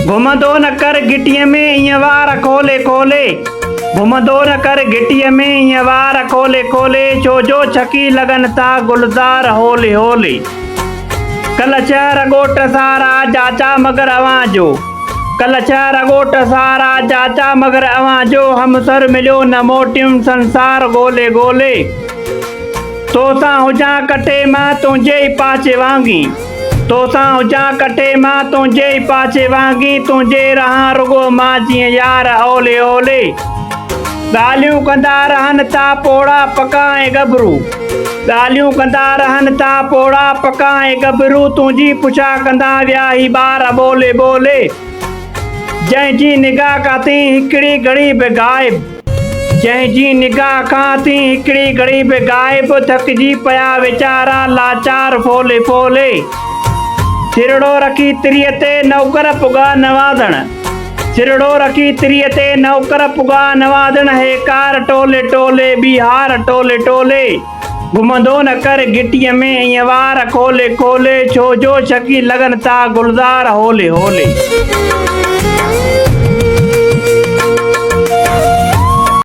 घुमंदो न कर गिटीअ में ईअं वार खोले खोले, घुमंदो न कर गिटीअ में ईअं वार खोले खोले, छो जो छकी लगन था गुलज़ार होले होले। कल शहर ॻोठ सारा चाचा मगर अवां जो, कल शहर ॻोठ सारा चाचा मगर अवां जो, हमसर मिलियो न मोटियुम संसार ॻोल्हे ॻोल्हे। तोसां हुजां कटे मां तुंहिंजे ई पाचे वांगी, तोसां हुजां कटे मां तुंहिंजे ई पाचे वांगी, तुंहिंजे रहां रुगो मां जीअं यार ओले ओले। ॻाल्हियूं कंदा रहनि था पोड़ा पका ऐं गभरू, ॻाल्हियूं कंदा रहनि था पोड़ा पका ऐं गभरू, तुंहिंजी पुछा कंदा विया ही ॿार ॿोले ॿोले। जंहिंजी निगाह खां थी हिकिड़ी घड़ी बि गाइब, जंहिंजी निगाह खां थी हिकिड़ी घड़ी बि गाइब, थकिजी पिया वीचारा लाचार फोले फोले। सिरड़ो रखी तिरीअ ते नौकर पुगा नवाज़ण, सिरड़ो रखी तिरीअ ते नौकर पुगा नवाज़ण, हे कार टोले टोले बिहार टोले टोले। घुमंदो न कर गिटीअ में ईअं वार खोले खोले, छो जो छकी लगन था गुलज़ार होले होले।